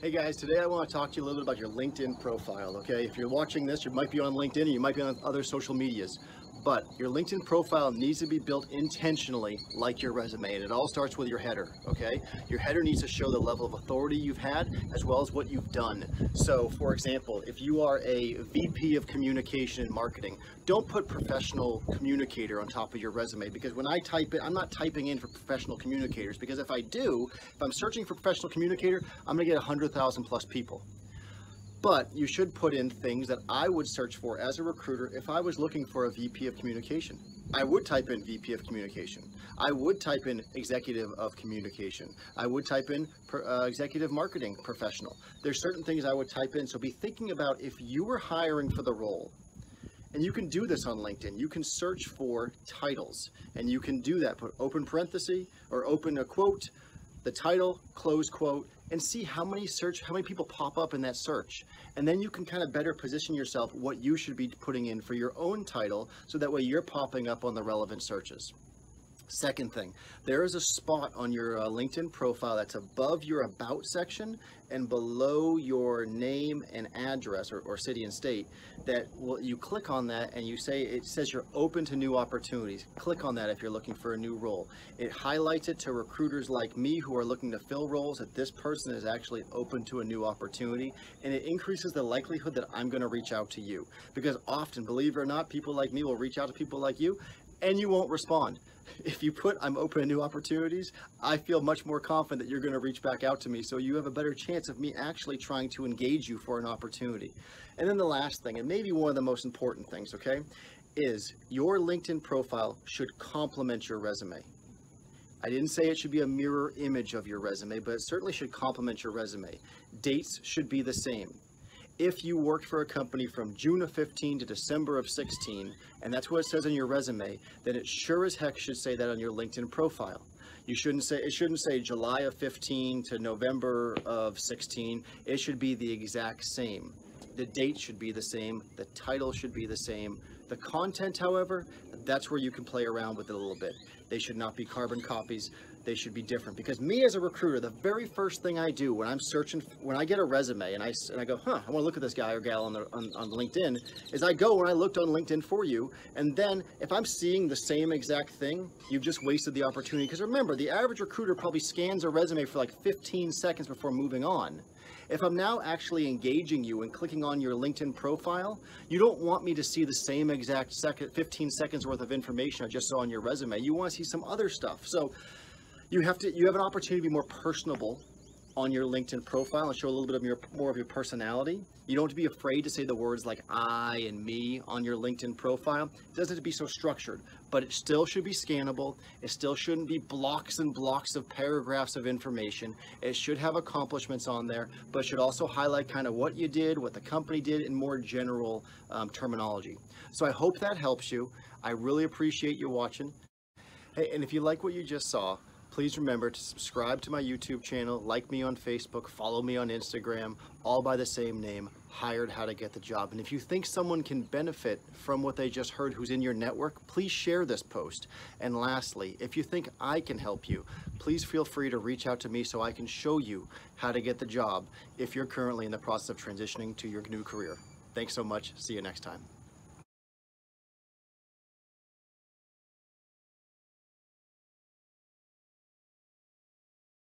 Hey guys, today I want to talk to you a little bit about your LinkedIn profile, okay? If you're watching this, you might be on LinkedIn and you might be on other social medias, but your LinkedIn profile needs to be built intentionally like your resume, and it all starts with your header, okay? Your header needs to show the level of authority you've had as well as what you've done. So, for example, if you are a VP of communication and marketing, don't put professional communicator on top of your resume, because when I type it, I'm not typing in for professional communicators, because if I do, if I'm searching for professional communicator, I'm gonna get 100,000 plus people. But you should put in things that I would search for as a recruiter if I was looking for a VP of communication. I would type in VP of communication. I would type in executive of communication. I would type in executive marketing professional. There's certain things I would type in, so be thinking about if you were hiring for the role. And you can do this on LinkedIn. You can search for titles, and you can do that. Put open parenthesis or open a quote, the title, close quote, and see how many people pop up in that search. And then you can kind of better position yourself what you should be putting in for your own title, so that way you're popping up on the relevant searches. Second thing, there is a spot on your LinkedIn profile that's above your About section and below your name and address, or city and state, that you click on that and you say, it says you're open to new opportunities. Click on that if you're looking for a new role. It highlights it to recruiters like me who are looking to fill roles that this person is actually open to a new opportunity, and it increases the likelihood that I'm going to reach out to you. Because often, believe it or not, people like me will reach out to people like you and you won't respond. If you put I'm open to new opportunities, I feel much more confident that you're going to reach back out to me, so you have a better chance of me actually trying to engage you for an opportunity. And then the last thing, and maybe one of the most important things, okay, is your LinkedIn profile should complement your resume. I didn't say it should be a mirror image of your resume, but it certainly should complement your resume. Dates should be the same. If you worked for a company from June of 15 to December of 16, and that's what it says on your resume, then it sure as heck should say that on your LinkedIn profile. It shouldn't say July of 15 to November of 16. It should be the exact same. The date should be the same. The title should be the same. The content, however, that's where you can play around with it a little bit. They should not be carbon copies. They should be different. Because me as a recruiter, the very first thing I do when I'm searching, when I get a resume and I go, I want to look at this guy or gal on LinkedIn, is I go and I looked on LinkedIn for you, and then if I'm seeing the same exact thing, you've just wasted the opportunity. Because remember, the average recruiter probably scans a resume for like 15 seconds before moving on. If I'm now actually engaging you and clicking on your LinkedIn profile, you don't want me to see the same exact 15 seconds worth of information I just saw on your resume. You want to see some other stuff. So you have an opportunity to be more personable on your LinkedIn profile and show a little bit of more of your personality. You don't have to be afraid to say the words like I and me on your LinkedIn profile. It doesn't have to be so structured, but it still should be scannable. It still shouldn't be blocks and blocks of paragraphs of information. It should have accomplishments on there, but it should also highlight kind of what you did, what the company did, in more general terminology. So I hope that helps you. I really appreciate you watching. Hey, and if you like what you just saw, please remember to subscribe to my YouTube channel, like me on Facebook, follow me on Instagram, all by the same name, Hired How to Get the Job. And if you think someone can benefit from what they just heard who's in your network, please share this post. And lastly, if you think I can help you, please feel free to reach out to me so I can show you how to get the job if you're currently in the process of transitioning to your new career. Thanks so much. See you next time.